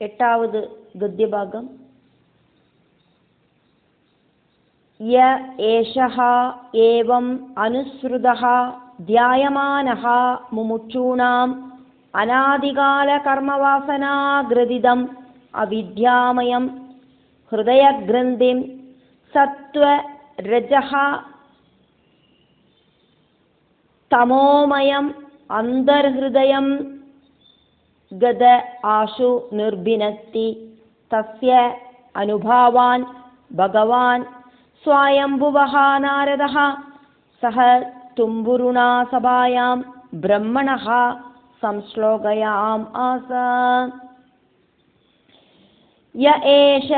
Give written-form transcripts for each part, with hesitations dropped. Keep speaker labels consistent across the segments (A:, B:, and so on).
A: എട്ടാവത് ഗദ്യഭാഗം. യ ഏഷഃ ഏവം അനുസൃതഃ ധ്യായമാനഃ മുമുക്ഷൂണാം അനാദികാലകർമ്മവാസനാഗ്രഥിതം അവിദ്യാമയം ഹൃദയഗ്രന്ഥിം സത്വരജഃ തമോമയം അന്തർഹൃദയം ഗത ആശു നിർഭിനത്തി തസ്യ അനുഭാവാൻ ഭഗവാൻ സ്വയംഭുവഃ നാരദഃ സഹ തുംബുരുണാ സഭായാം ബ്രഹ്മണഃ സംശ്ലോകയാം ആസ. യ ഏഷ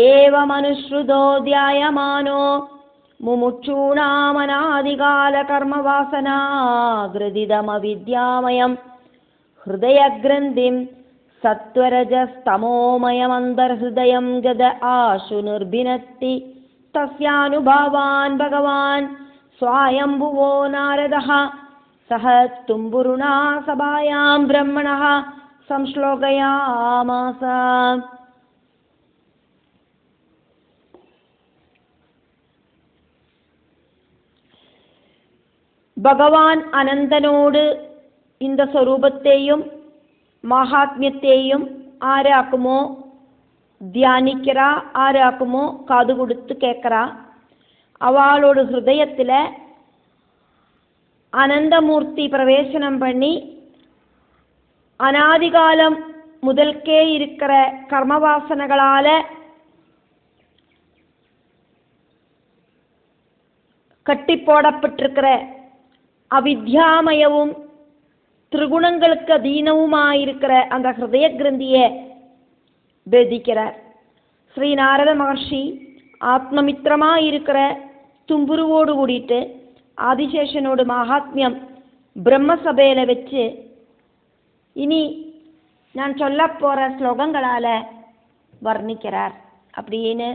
A: ഏവമനുശ്രുതോ ധ്യായമാനോ മുമുക്ഷൂണാമനാദികാലകർമ്മവാസനാഗ്രഥിതമവിദ്യാമയം ഹൃദയഗ്രന്ഥിം സത്വരജസ്തമോമയമന്തർഹൃദയം ഗത ആശു നിർഭിനത്തി തസ്യാനുഭാവാൻ ഭഗവാൻ സ്വയംഭുവോ നാരദഃ സഹ തുംബുരുണാ സഭായാം ബ്രഹ്മണഃ സംശ്ലോകയാമാസ. ഭഗവാൻ അനന്തനോട് இந்த സ്വരൂപത്തെയും മഹാത്മ്യത്തെയും ആരാക്കുമോ தியானிக்கிறா, ஆராக்குமோ காது கொடுத்து கேட்கிறா, அவளோட ஹிருதயத்துல அனந்தமூர்த்தி பிரவேசனம் பண்ணி அனாதிகாலம் முதல்கே இருக்கிற கர்மவாசனைகளால கட்டி போடப்பட்டிருக்கிற அவித்யாமயவும் திரிகுணங்களுக்கு அதீனவுமாயிருக்கிற அந்த ஹிருதய கிரந்தியை பேதிக்கிறார். ஸ்ரீ நாரத மகர்ஷி ஆத்மமித்திரமாயிருக்கிற தும்புருவோடு கூடிட்டு ஆதிசேஷனோடு மகாத்மியம் பிரம்மசபையில வச்சு இனி நான் சொல்ல போற ஸ்லோகங்களால வர்ணிக்கிறார் அப்படின்னு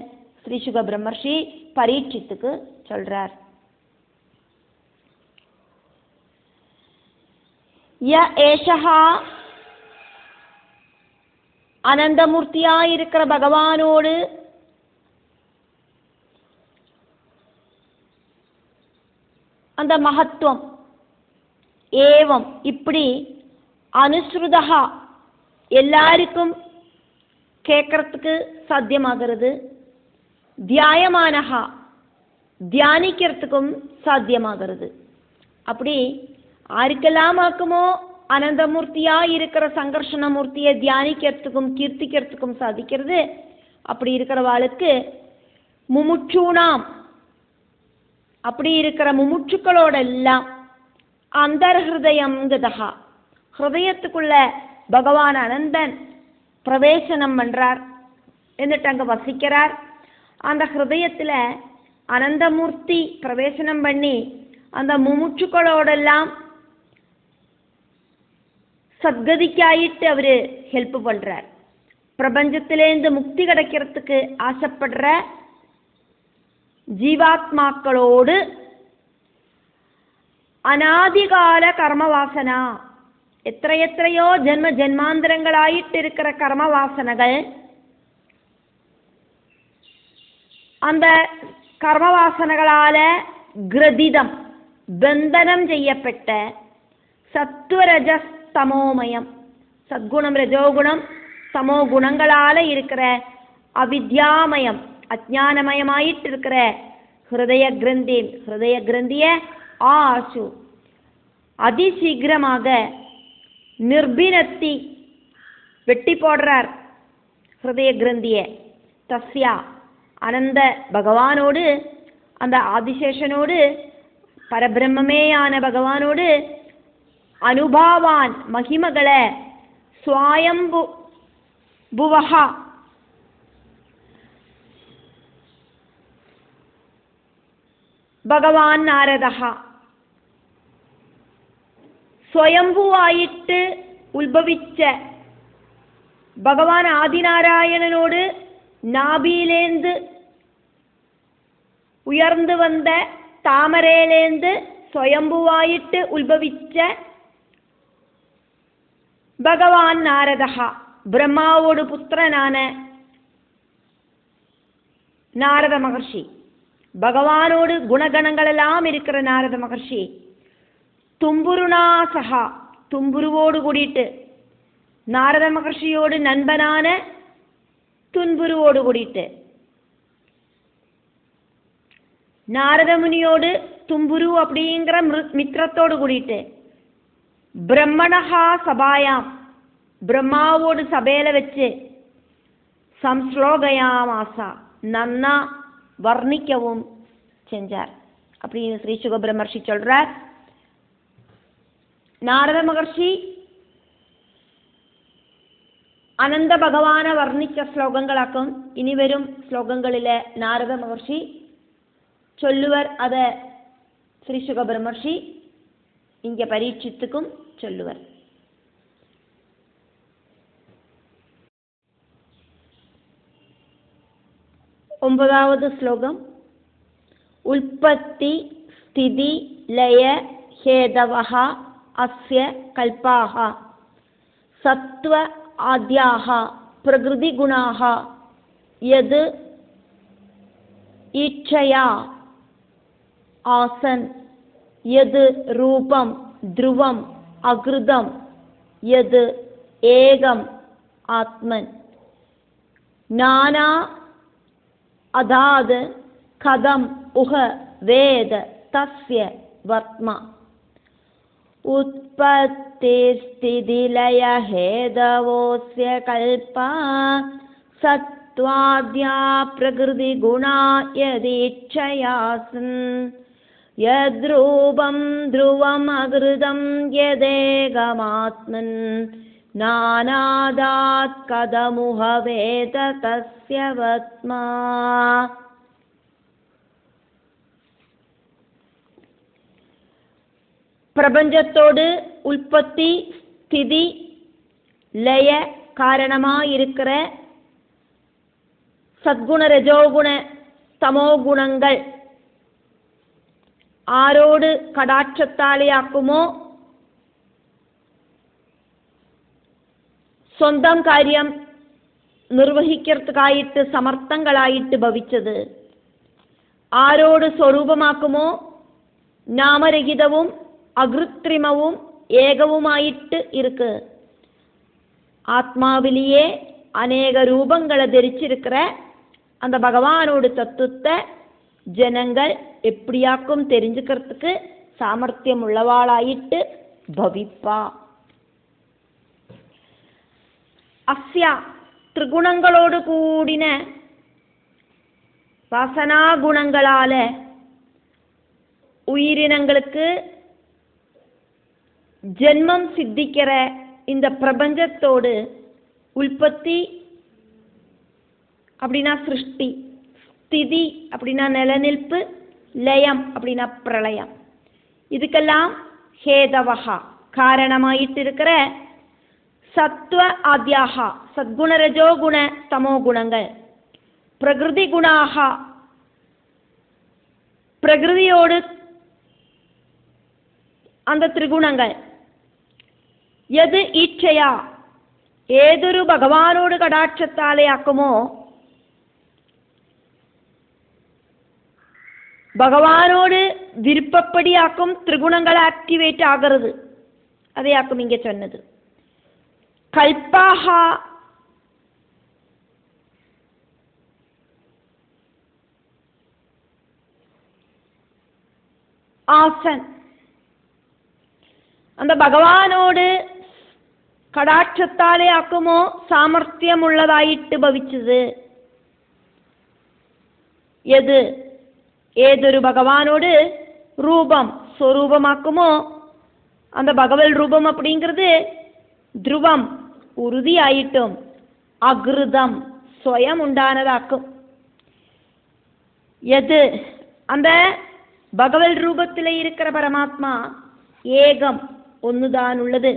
A: ஸ்ரீ சுக பிரம்மர்ஷி பரீட்சித்துக்கு சொல்றார். ய ஏஷஹ அனந்தமூர்த்தியாயிருக்கிற பகவானோடு அந்த மகத்துவம் ஏவம் இப்படி அனுஸ்ருதா எல்லாருக்கும் கேட்கறதுக்கு சாத்தியமாகிறது, தியாயமானஹா தியானிக்கிறதுக்கும் சாத்தியமாகிறது. அப்படி ஆருக்கெல்லாம் ஆக்குமோ அனந்தமூர்த்தியா இருக்கிற சங்கர்ஷண மூர்த்தியை தியானிக்கிறதுக்கும் கீர்த்திக்கிறதுக்கும் சாதிக்கிறது. அப்படி இருக்கிறவாளுக்கு முமுட்சூணாம் அப்படி இருக்கிற முமுட்சுக்களோட எல்லாம் அந்தர்ஹிருதயம் கதஹா ஹிருதயத்துக்குள்ள பகவான் அனந்தன் பிரவேசனம் பண்றார், എന്നിട്ട് அங்க வசிக்கிறார். அந்த ஹிருதயத்துல அனந்தமூர்த்தி பிரவேசனம் பண்ணி அந்த முமுட்சுக்களோடெல்லாம் சத்கதிக்காயிட்டு அவரு ஹெல்ப் பண்றார். பிரபஞ்சத்திலேருந்து முக்தி கிடைக்கிறதுக்கு ஆசைப்படுற ஜீவாத்மாக்களோடு அநாதிகால கர்மவாசனா எத்தையோ ஜென்ம ஜென்மாந்திரங்களாயிட்டு இருக்கிற கர்மவாசனைகள் அந்த கர்மவாசனைகளால கிரதிதம் பந்தனம் செய்யப்பட்ட சத்வரஜஸ் தமோமயம் சத்குணம் ரஜோகுணம் தமோ குணங்களால இருக்கிற அவித்யாமயம் அஜானமயமாயிட்டு இருக்கிற ஹிருதய கிரந்திய ஆசு அதிசீக்கிரமாக நிர்பினத்தி வெட்டி போடுறார் ஹிருதய கிரந்திய. தஸ்யா அனந்த பகவானோடு அந்த ஆதிசேஷனோடு பரபிரம்மமேயான பகவானோடு அனுபாவான் மகிமகளை ஸ்வயம்புவஹா பகவான் நாரதஹா സ്വയംഭുവായിട്ട് ഉത്ഭവിച്ച ഭഗവാൻ ആദിനാരായണനോട് നാഭിയിലേന്ത് ഉയർന്നു വന്ന താമരയിലേന്ത് സ്വയംഭുവായിട്ട് ഉത്ഭവിച്ച ഭഗവാൻ നാരദ பிரம்மாவோடு புத்திரனான நாரத மகர்ஷி, பகவானோடு குணகணங்களெல்லாம் இருக்கிற நாரத மகர்ஷி, தும்புருநாசகா தும்புருவோடு கூடிட்டு, நாரத மகர்ஷியோடு நண்பனான துன்புருவோடு கூடிட்டு, நாரத முனியோடு தும்புரு அப்படிங்கிற மித்திரத்தோடு கூடிட்டு, பிரம்மணஹா சபாயாம் பிரம்மாவோடு சபையில வச்சு சம்ஸ்லோகயாமாசா நன்னா வர்ணிக்கவும் செஞ்சார் அப்படின்னு ஸ்ரீ சுகபிரமர்ஷி சொல்றார். நாரத மகர்ஷி അനന്ത ഭഗവാനെ വർണ്ണിച്ച ശ്ലോകങ്ങളാക്കും ഇനി വരും ശ്ലോകങ്ങളിലെ നാരദ മഹർഷി ചൊല്ലുവർ. അത് ശ്രീ സുഖബ്രഹ്മർഷി ഇങ്ങ പരീക്ഷിത്തുക്കും ചൊല്ലുവർ. ഒമ്പതാവത് ശ്ലോകം. ഉൽപ്പത്തി സ്ഥിതി ലയ ഹേതവഃ അസ്യ കൽപ്പാഃ സത്വ ആദ്യാഃ പ്രകൃതിഗുണാഃ യത് ഈച്ഛയാ ആസൻ യത് രൂപം ധ്രുവം അകൃതം യത് ഏകം ആത്മൻ നാനാ അദാത് കഥം ഉഹ വേദ തസ്യ വർമ്മ उत्पत्तिस्थितिलय हेतवोऽस्य कल्पा सत्त्वाद्या प्रकृतिगुणा यदीच्छयासन् यद्रूपं ध्रुवमकृतं यदेकमात्मन् नानादात् कथमुह वेद तस्य वत्मा. பிரபஞ்சத்தோடு உற்பத்தி ஸ்திதி லய காரணமாயிருக்கிற சத்குண ரஜோகுண தமோ குணங்கள் ആരോട് കടാക്ഷത്താലെയാക്കുമോ സ്വന്തം കാര്യം നിർവഹിക്കർക്കായിട്ട് സമർത്ഥങ്ങളായിട്ട് ഭവിച്ചത്, ആരോട് സ്വരൂപമാക്കുമോ നാമരഹിതവും അകൃത്രിമവും ഏകവുമായിട്ട് ഇருக்கு. ஆத்மாவிலேயே அநேக ரூபங்களை தரிச்சிருக்கிற அந்த பகவானோட தத்துவத்தை ஜனங்கள் எப்படியாக்கும் தெரிஞ்சுக்கிறதுக்கு சாமர்த்தியம் உள்ளவாளாயிட்டு பவிப்பா. அஸ்யா திரிகுணங்களோடு கூடின வாசனா குணங்களால உயிரினங்களுக்கு ஜென்மம் சித்திக்கிற இந்த பிரபஞ்சத்தோடு உற்பத்தி அப்படின்னா சிருஷ்டி, ஸ்திதி அப்படின்னா நிலநிற்பு, லயம் அப்படின்னா பிரளயம், இதுக்கெல்லாம் ஹேதவஹா காரணமாயிட்டு இருக்கிற சத்வ ஆத்யாஹா சத்குண ரஜோ குண தமோ குணங்கள், பிரகிருதி குணாஹா பிரகிருதியோடு அந்த திரிகுணங்கள், எது ஈச்சையா ഏതൊരു ഭഗവാനോട് കടാക്ഷത്താലെയാക്കുമോ ഭഗവാനോട് വിരുപ്പപ്പടിയാക്കും ത്രിഗുണങ്ങൾ ആക്ടിവേറ്റ് ആകരുത്. അതെയാക്കും ഇങ്ങ ചൊന്നത്. കൽപ്പാഹ ആസൻ அந்த ഭഗവാനോട് കടാക്ഷത്താലെയാക്കുമോ സാമർത്ഥ്യമുള്ളതായിട്ട് ഭവിച്ചത്. ഏതൊരു ഭഗവാനോട് ரூபம் ஸ்வரூபமாக்குமோ அந்த பகவல் ரூபம் அப்படிங்கிறது ധ്രുവം உறுதியாயிட்டும், அகிருதம் സ്വയം ഉണ്ടാனதாக்கும். எது அந்த பகவல் ரூபத்தில் இருக்கிற பரமாத்மா ஏகம் ஒன்றுதான் உள்ளது.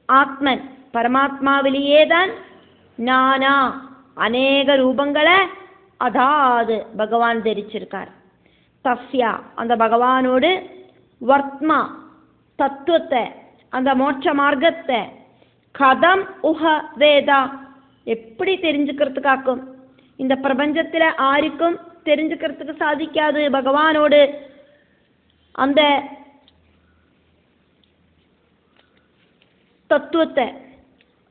A: ஆத்மன் பரமாத்மாவிலேயேதான் நானா அநேக ரூபங்களை அதாவது பகவான் தரிச்சிருக்கார். தஸ்யா அந்த பகவானோடு வர்த்மா தத்துவத்தை அந்த மோட்ச மார்க்கத்தை கதம் உஹ வேதா, எப்படி தெரிஞ்சுக்கிறதுக்காக்கும்? இந்த பிரபஞ்சத்தில் யாருக்கும் தெரிஞ்சுக்கிறதுக்கு சாதிக்காது பகவானோடு அந்த தத்துவத்தை.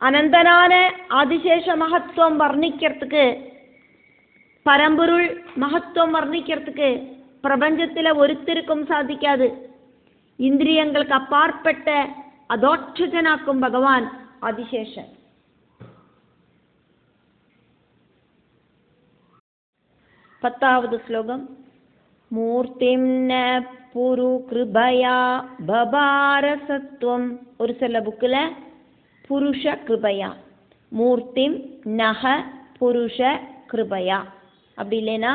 A: அனந்தனான ஆதிசேஷ மகத்துவம் வர்ணிக்கிறதுக்கு, பரம்பொருள் மகத்துவம் வர்ணிக்கிறதுக்கு பிரபஞ்சத்தில் ஒருத்தருக்கும் சாதிக்காது. இந்திரியங்களுக்கு அப்பாற்பட்ட அதோட்சஜனாக்கும் பகவான் ஆதிசேஷன். 10வது ஸ்லோகம். மூர்த்திம் ந புரு கிருபயா பபார சத்வம். ஒரு சில புக்கில் புருஷ கிருபயா, மூர்த்திம் நக புருஷ கிருபயா, அப்படி இல்லைன்னா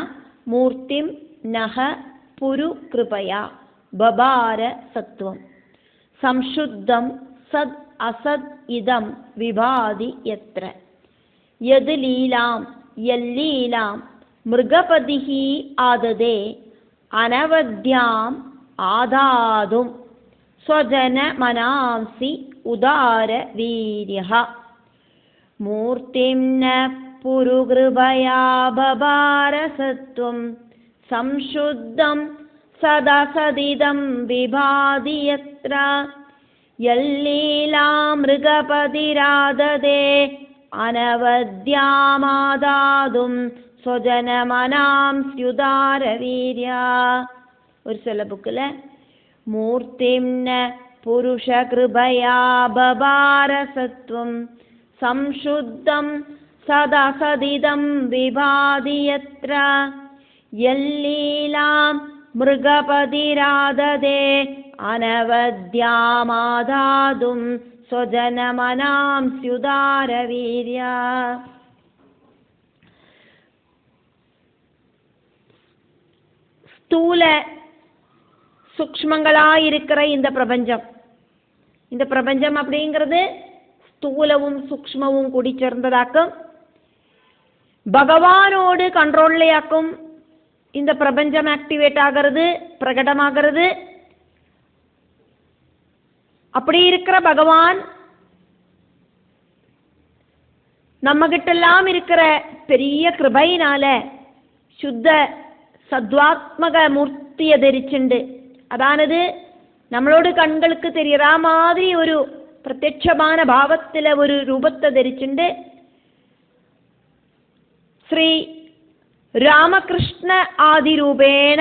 A: மூர்த்திம் நக புரு கிருபயா பபார சத்வம். சம்சுத்தம் சத் அசத் இதம் விபாதி யத்ர. யது லீலாம் யல்லீலாம் மிருகபதிஹி ஆததே அனவத்யாம் ஆதாதும் ஸ்வஜன மனாம்சி உதார வீர்யஹ. மூர்த்திம் ந புரு கிருபயா பபார சத்வம். சம்சுத்தம் சதசதிதம் விபாதி யத்ர. யல்லீலாம் மிருகபதிராததே அனவத்யாமாதாதும் ஸ்வஜனமனாம் ஸ்யுதார வீர்யா. ஒரு சில புக்கில் மூர்த்திம் ந புருஷ கிருபயா பபார சத்வம். சம்சுத்தம் சதசதிதம் விபாதி யத்ர. யல்லீலாம் மிருகபதிராததே அனவத்யாமாதாதும் ஸ்வஜனமனாம் ஸ்யுதார வீர்யா. ஸ்தூல சூக்ஷ்மங்களாயிருக்கிற இந்த பிரபஞ்சம், இந்த பிரபஞ்சம் அப்படிங்கிறது ஸ்தூலவும் சூக்ஷ்மவும் கூடி சேர்ந்ததாக்கும். பகவானோடு கண்ட்ரோல்லையாக்கும் இந்த பிரபஞ்சம் ஆக்டிவேட் ஆகிறது, பிரகடமாகிறது. அப்படி இருக்கிற பகவான் நம்ம கிட்டெல்லாம் இருக்கிற பெரிய கிருபையினால சுத்த சத்வாத்மக மூர்த்தியை தரிச்சுண்டு, அதானது நம்மளோட கண்களுக்கு தெரியற மாதிரி ஒரு பிரத்யட்சமான பாவத்தில் ஒரு ரூபத்தை தரிச்சுண்டு ஸ்ரீ ராமகிருஷ்ண ஆதி ரூபேண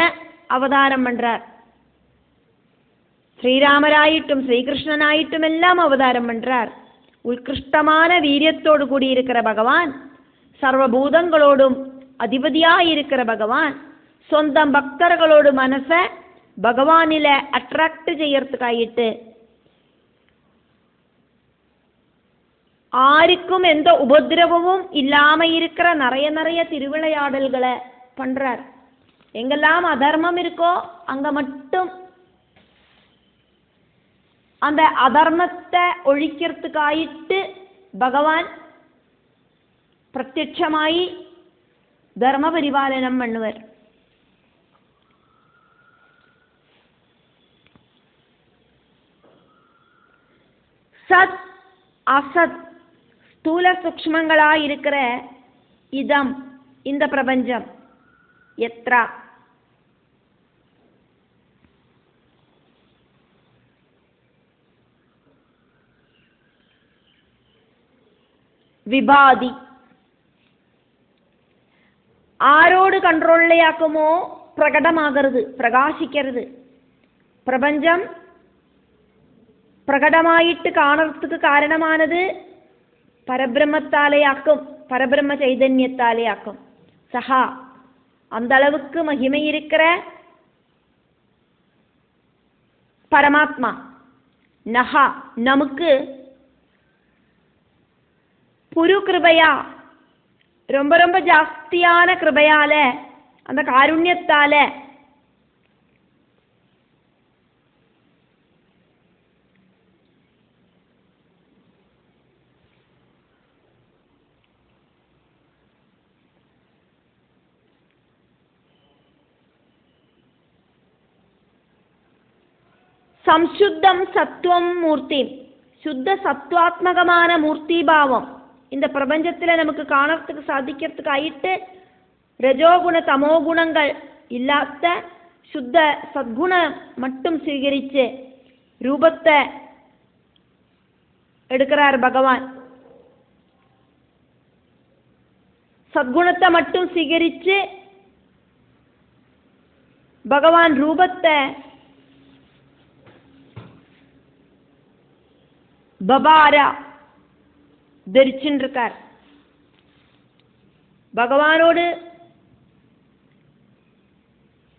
A: அவதாரம் பண்றார். ஸ்ரீராமராயிட்டும் ஸ்ரீகிருஷ்ணனாயிட்டும் எல்லாம் அவதாரம் பண்றார். உத்கிருஷ்டமான வீரியத்தோடு கூடியிருக்கிற பகவான், சர்வபூதங்களோடும் அதிபதியாயிருக்கிற பகவான், சொந்தம் பக்தர்களோடு மனசை பகவானில அட்ராக்ட் செய்யறதுக்காயிட்டு ஆருக்கும் எந்த உபதிரவமும் இல்லாம இருக்கிற நிறைய திருவிளையாடல்களை பண்றார். எங்கெல்லாம் அதர்மம் இருக்கோ அங்க மட்டும் அந்த அதர்மத்தை ஒழிக்கிறதுக்காயிட்டு பகவான் பிரத்யட்சமாயி தர்ம பரிபாலனம் பண்ணுவர். சத் அசத் ஸ்தூல சூக்ஷ்மங்களாயிருக்கிற இதம் இந்த பிரபஞ்சம் எத்ரா விபாதி ஆரோடு கண்ட்ரோல்லையாக்குமோ பிரகடமாகிறது, பிரகாசிக்கிறது. பிரபஞ்சம் பிரகடமாயிட்டு காணறதுக்கு காரணமானது பரபிரம்மத்தாலே ஆக்கும், பரபிரம்ம சைதன்யத்தாலே ஆக்கும். சஹா அந்த அளவுக்கு மகிமை இருக்கிற பரமாத்மா. நஹா நமக்கு புரு கிருபையா ரொம்ப ரொம்ப ஜாஸ்தியான கிருபையால, அந்த காருண்யத்தால சம்சுத்தம் சத்துவம் மூர்த்தி, சுத்த சத்வாத்மகமான மூர்த்திபாவம் இந்த பிரபஞ்சத்தில் நமக்கு காணறதுக்கு சாதிக்கிறதுக்கு ஆயிட்டு ரஜோகுண தமோ குணங்கள் இல்லாத சுத்த சத்குணம் மட்டும் സ്വീകരിച്ച് ரூபத்தை எடுக்கிறார் பகவான். சத்குணத்தை மட்டும் സ്വീകരിച്ച് பகவான் ரூபத்தை பபாரா தரிச்சுருக்கார். பகவானோடு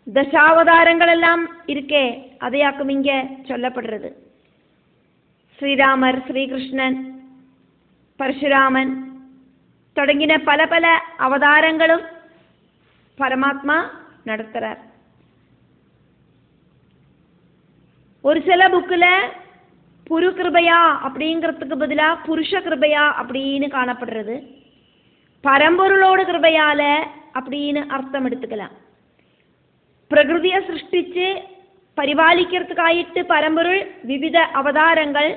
A: தசாவதாரங்கள் எல்லாம் இருக்கே, அதையாக்கும் இங்க சொல்லப்படுறது. ஸ்ரீராமர், ஸ்ரீகிருஷ்ணன், பரசுராமன் தொடங்கின பல பல அவதாரங்களும் பரமாத்மா நடத்துறார். ஒரு சில புக்கில் புரு கிருபையா அப்படிங்கிறதுக்கு பதிலாக புருஷ கிருபையா அப்படின்னு காணப்படுறது. பரம்பொருளோடு கிருபையால அப்படின்னு அர்த்தம் எடுத்துக்கலாம். பிரகிருதியை சிருஷ்டிச்சு பரிபாலிக்கிறதுக்காயிட்டு பரம்பொருள் விவித அவதாரங்கள்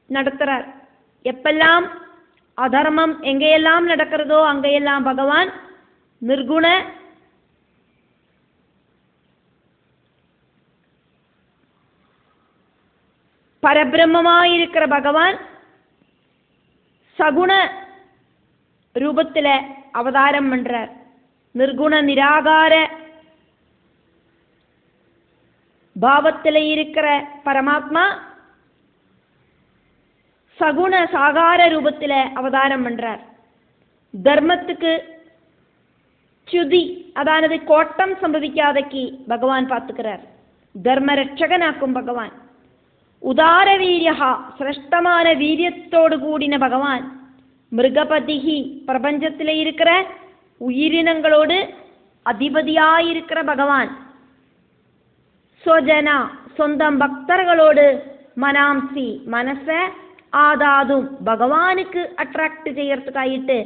A: நடத்துறார். எப்பெல்லாம் அதர்மம் எங்கெல்லாம் நடக்கிறதோ அங்கெல்லாம் பகவான் நிர்குண பரபிரம்மமாயிருக்கிற பகவான் சகுண ரூபத்தில் அவதாரம் பண்றார். நிர்குண நிராகார பாவத்தில் இருக்கிற பரமாத்மா சகுண சாகார ரூபத்தில் அவதாரம் பண்றார். தர்மத்துக்கு சுதி அதானது கோட்டம் சம்பவிக்காதக்கு பகவான் பார்த்துக்கிறார். தர்ம ரட்சகனாக்கும் பகவான். உதார வீரியஹா சிரேஷ்டமான வீரியத்தோடு கூடின பகவான். மிருகபதிஹி பிரபஞ்சத்தில் இருக்கிற உயிரினங்களோடு அதிபதியாயிருக்கிற பகவான். ஸ்வஜனா சொந்தம் பக்தர்களோடு மனாம்சி மனசை ஆதாதும் பகவானுக்கு அட்ராக்ட் செய்யறதுக்காயிட்டு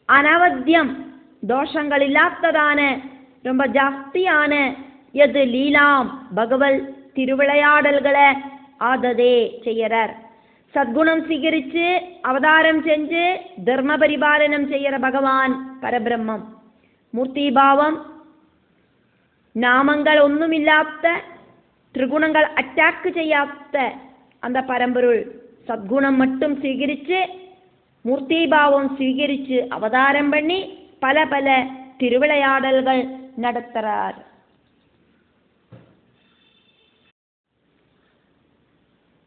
A: அனவத்தியம் தோஷங்கள் இல்லாததான ரொம்ப ஜாஸ்தியான எது லீலாம் பகவல் திருவிளையாடல்களை ஆததே செய்யறார். சத்குணம் സ്വീകരിച്ച് அவதாரம் செஞ்சு தர்ம பரிபாலனம் செய்யற பகவான் பரபிரம்மம். மூர்த்திபாவம் நாமங்கள் ஒன்றுமில்லாத திரிகுணங்கள் அட்டாக்கு செய்யாத அந்த பரம்பொருள் சத்குணம் மட்டும் സ്വീകരിച്ച് மூர்த்திபாவம் സ്വീകരിച്ച് அவதாரம் பண்ணி பல பல திருவிளையாடல்கள் நடத்துறார்.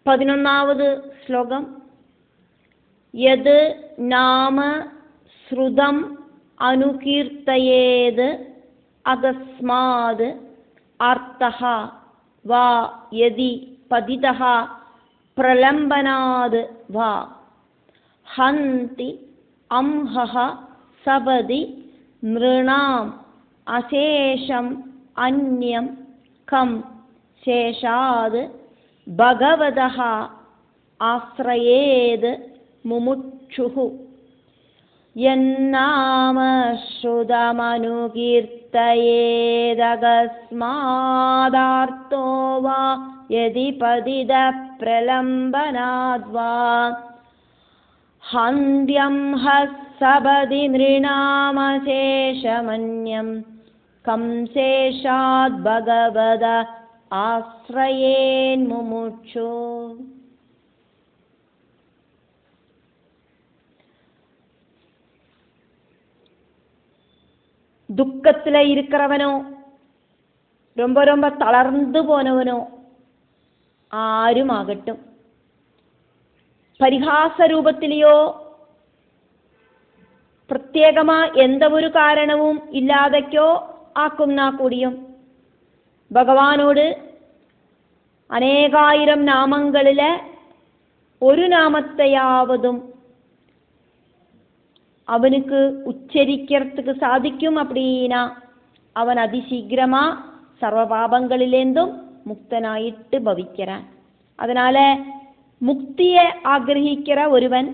A: 11வது ஸ்லோகம். யத் நாம ஸ்ருதம் அனுகீர்த்தயேத் அகஸ்மாத் அர்த்தஹ வா யதி பதிதஹ பிரலம்பனாத் வா ஹந்தி அம்ஹஹ சபதி நிருணாம் அசேஷம் அன்யம் கம் சேஷாத் பகவதஹ ஆஸ்ரயேத் முமுட்சுஹு. யன்னாம ஸ்ருதமனுகீர்த்தயேதகஸ்மாதார்த்தோ வா யதி பதித பிரலம்பனாத்வா ஹந்த்யம் ஹஸ்ஸபதி நிருணாமசேஷமன்யம் கம் சேஷாத் பகவத ஆஸ்ரயேன் முமுட்சு. துக்கத்தில் இருக்கிறவனோ ரொம்ப ரொம்ப தளர்ந்து போனவனோ ആരുമാകട്ടും പരിഹാസ രൂപത്തിലെയോ പ്രത്യേകമാ എന്തൊരു കാരണവും ഇല്ലാതെക്കോ ആക്കുന്ന കൂടിയും ഭഗവാനോട് അനേകായിരം നാമങ്ങളിലെ ഒരു നാമത്തെയാവതും அவனுக்கு உச்சரிக்கிறதுக்கு சாதிக்கும் அப்படின்னா அவன் அதிசீக்கிரமா சர்வ பாபங்களிலேந்தும் முக்தனாயிட்டு பவிக்கிறான். அதனால முக்தியை ஆகிரகிக்கிற ஒருவன்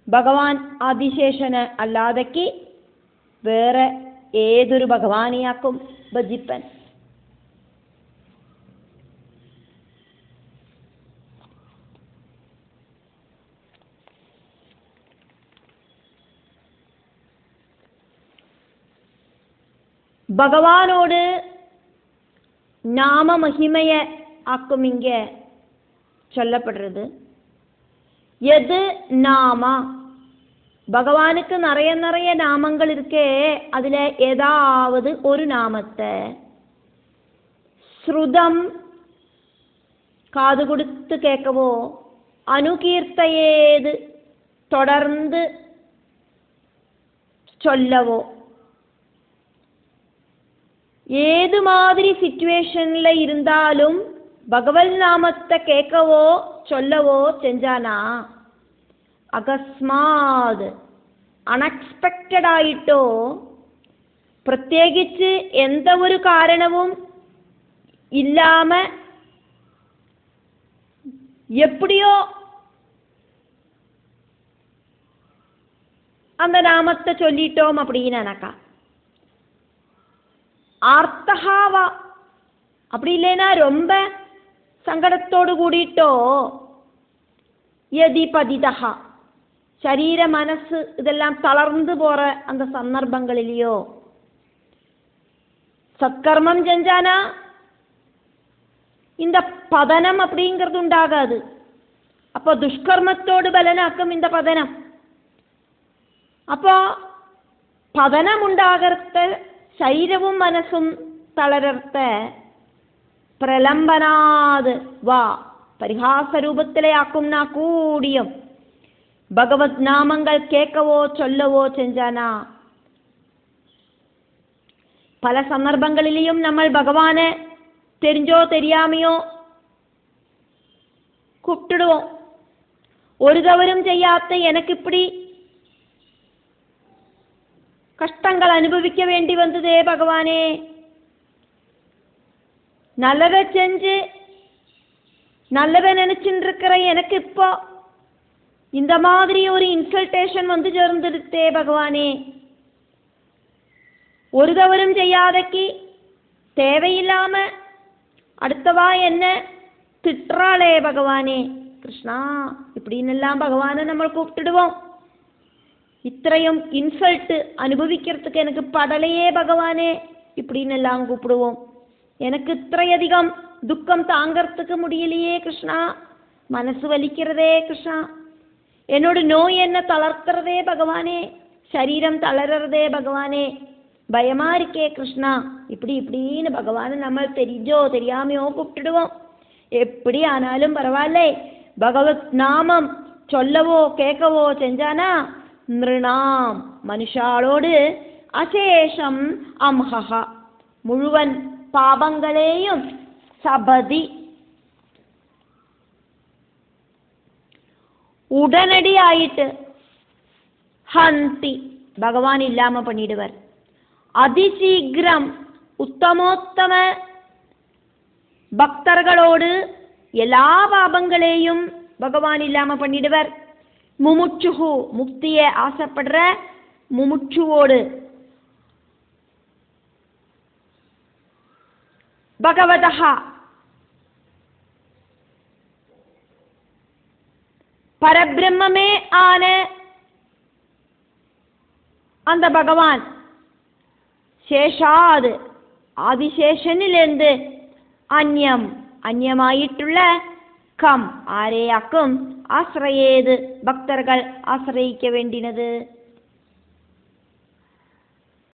A: பகவான் ஆதிசேஷனை அல்லாதக்கு வேற ഏതൊരു ഭഗവാനെയാക്കും ഭജിപ്പൻ. பகவானோடு நாம மகிமையை ஆக்கும் இங்க சொல்லப்படுறது. எது நாமா, பகவானுக்கு நிறைய நிறைய நாமங்கள் இருக்கே, அதுல ஏதாவது ஒரு நாமத்தை ஸ்ருதம் காது கொடுத்து கேட்கவோ, அனுகீர்த்தையேது தொடர்ந்து சொல்லவோ, ஏது மாதிரி சிச்சுவேஷன்ல இருந்தாலும் பகவத் நாமத்தை கேட்கவோ சொல்லவோ செஞ்சானா അകസ്മാത് അൺഎക്സ്പെക്റ്റഡ് ആയിട്ടോ പ്രത്യേകിച്ച് എന്ത ഒരു കാരണവും ഇല്ലാമ எப்படியோ அந்த நாமத்தை சொல்லிட்டோம் அப்படின்னாக்கா ஆர்த்தஹாவா, அப்படி இல்லைன்னா ரொம்ப சங்கடத்தோடு கூடிட்டோ யதி பதிதஹா, சரீர மனசு இதெல்லாம் தளர்ந்து போற அந்த சந்தர்ப்பங்களிலேயோ சத்கர்மம் செஞ்சானா இந்த பதனம் அப்படிங்கிறது உண்டாகாது. அப்போ துஷ்கர்மத்தோடு பலனாக்கும் இந்த பதனம். அப்போ പതനം ഉണ്ടാകർത്ത് ശരീരവും മനസ്സും തളരർത്ത് പ്രലംബനാത് വാ പരിഹാസരൂപത്തിലെ ആക്കുന്ന കൂടിയും ഭഗവത് നാമങ്ങൾ കേൾക്കവോ ചൊല്ലവോ ചെഞ്ചാനാ. പല സന്ദർഭങ്ങളിലും നമ്മൾ ഭഗവാനെ தெரிஞ்சோ தெரியாமையோ கூப்பிட்டுடுவோம். ஒரு தவறும் செய்யாத எனக்கு இப்படி கஷ்டங்கள் அனுபவிக்க வேண்டி வந்ததே பகவானே, நல்லதை செஞ்சு நல்லதை நினைச்சுட்டு இருக்கிற எனக்கு இப்போ இந்த மாதிரி ஒரு இன்சல்டேஷன் வந்து சேர்ந்துடுத்தே பகவானே, ஒரு தவறும் செய்யாதக்கு தேவையில்லாம அடுத்தவா என்ன திட்டுறாளே பகவானே கிருஷ்ணா, இப்படின்னெல்லாம் பகவானை நம்ம கூப்பிட்டுடுவோம். இത്രയും இன்சல்ட் அனுபவிக்கிறதுக்கு எனக்கு படலையே பகவானே இப்படின்னெல்லாம் கூப்பிடுவோம். எனக்கு இത്രയധികം துக்கம் தாங்கிறதுக்கு முடியலையே கிருஷ்ணா, மனசு வலிக்கிறதே கிருஷ்ணா, என்னோட நோய் என்ன தளர்த்துறதே பகவானே, சரீரம் தளர்றதே பகவானே, பயமா இருக்கே கிருஷ்ணா, இப்படி இப்படின்னு பகவானை நம்ம தெரிஞ்சோ தெரியாமையோ கூப்பிட்டுடுவோம். எப்படி ஆனாலும் பரவாயில்லை, பகவத் நாமம் சொல்லவோ கேட்கவோ செஞ்சானா நிருணாம் மனுஷாளோடு அசேஷம் அம்ஹா முழுவன் பாபங்களேயும் சபதி உடனடி ஆயிட்டு ஹந்தி பகவான் இல்லாம பண்ணிடுவர். அதிசீக்கிரம் உத்தமோத்தம பக்தர்களோடு எல்லா பாபங்களையும் பகவான் இல்லாம பண்ணிடுவர். முமுட்சுஹு முக்திய ஆசைப்படுற முமுட்சுவோடு பகவதஹா பரபிரம்மே ஆன அந்த பகவான் ശേഷാത് ആദിശേഷനിലെന്ത് അന്യം അന്യമായിട്ടുള്ള കം ആരെയാക്കും ആശ്രയേത് ഭക്തர்கள் ആശ്രയിക്ക വേണ്ടിനത്.